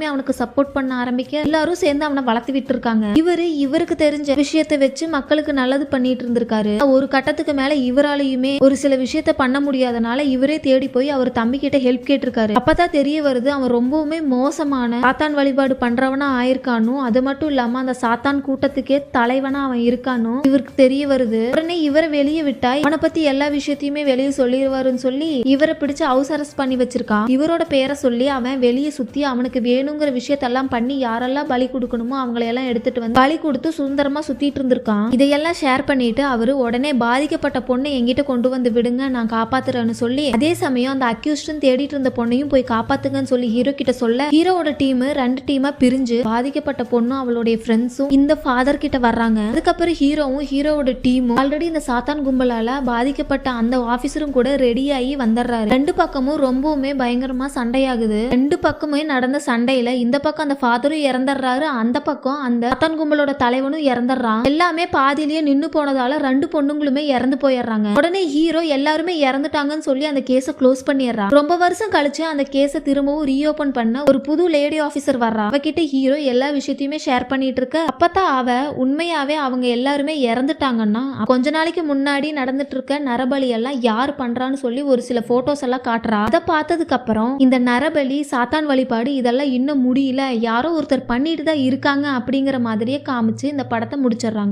அவனுக்கு சப்போர்ட் பண்ண ஆரம்பிக்க எல்லாரும் சேர்ந்து அவனை வளர்த்து விட்டு இருக்காங்க. இவருக்கு தெரிஞ்ச விஷயத்தை வச்சு மக்களுக்கு நல்லது பண்ணிட்டு இருந்திருக்காரு. ஒரு கட்டத்துக்கு மேல இவராலையுமே ஒரு சில விஷயத்த பண்ண முடியாதனால இவரே தேடி போய் அவர் தம்பி கிட்ட ஹெல்ப் கேட்டிருக்காரு. அப்பதான் தெரிய வருது அவன் ரொம்பவுமே மோசமான சாத்தான் வழிபாடு பண்றவனா ஆயிருக்கானும். அது மட்டும் இல்லாம அந்த சாத்தான் கூட்டத்துக்கே தலைவனா அவன் இருக்கானும் இவருக்கு தெரிய வருது. உடனே இவரை வெளியே விட்டா அவனை பத்தி எல்லா விஷயத்தையுமே வெளியே சொல்லிடுவாருன்னு சொல்லி இவரை பிடிச்சு ஹவுஸ் அரெஸ்ட் பண்ணி வச்சிருக்கான். இவரோட பேரை சொல்லி அவன் வெளியே சுத்தி அவனுக்கு வேணுங்கிற விஷயத்தெல்லாம் பண்ணி யாரெல்லாம் பலி கொடுக்கணுமோ அவங்களையெல்லாம் எடுத்துட்டு வந்து பலி கொடுத்து சுந்தரமா சுத்திட்டு இருந்திருக்கான். இதையெல்லாம் ஷேர் பண்ணிட்டு அவரு உடனே பாதிக்கப்பட்ட பொண்ணை எங்கிட்ட கொண்டு வந்து விடுங்க, நான் காப்பாத்துறேன்னு சொல்லி அதே சமயம் அந்த அக்யூஸ்டும் தேடிட்டு இருந்த பொண்ணையும் போய் காப்பாத்துங்கன்னு சொல்லி ஹீரோ கிட்ட சொல்ல ஹீரோவோட டீம் 2 டீமா பிரிஞ்சு பாதிக்கப்பட்ட பொண்ணும் அவளுடைய ஃப்ரெண்ட்ஸும் இந்த ஃபாதர் கிட்ட வர்றாங்க. அதுக்கப்புறம் ஹீரோவும் ஹீரோவோட டீமும் ஆல்ரெடி இந்த சாத்தான் கும்பலால பாதிக்கப்பட்ட அந்த ஆபீசரும் கூட ரெடியாகி வந்துடுறாரு. 2 பக்கமும் ரொம்பவுமே பயங்கரமா சண்டையாகுது. 2 பக்கமே நடந்த சண்டையில இந்த பக்கம் அந்த ஃபாதரும் இறந்துடுறாரு, அந்த பக்கம் அந்த சாத்தான் கும்பலோட தலைவனும் இறந்துடுறான். எல்லாமே பாதியிலேயே நின்னு போனதால 2 பொண்ணுங்களுமே இறந்து போயிடுறாங்க. உடனே ஹீரோ எல்லாருமே இறந்துட்டாங்கன்னு சொல்லி அந்த கேஸை க்ளோஸ் பண்ணிடுறான். ரொம்ப வருஷம் கழிச்சு அந்த கேஸை திரும்பவும் ரீஓபன் பண்ண ஒரு புது லேடி ஆபீசர் வர்றா. அவகிட்ட ஹீரோ எல்லா விஷயத்தையுமே ஷேர் பண்ணிட்டு இருக்க அப்பதான் அவ உண்மையாவே அவங்க எல்லாருமே இறந்துட்டாங்கன்னா கொஞ்ச நாளைக்கு முன்னாடி நடந்துட்டு இருக்க நரபலி எல்லாம் யார் பண்றான்னு சொல்லி ஒரு சில போட்டோஸ் எல்லாம் காட்டுறா. அதை பார்த்ததுக்கு அப்புறம் இந்த நரபலி சாத்தான் வழிபாடு இதெல்லாம் இன்னும் முடியல, யாரோ ஒருத்தர் பண்ணிட்டு தான் இருக்காங்க அப்படிங்கிற மாதிரியே காமிச்சு இந்த படத்தை முடிச்சிடுறாங்க.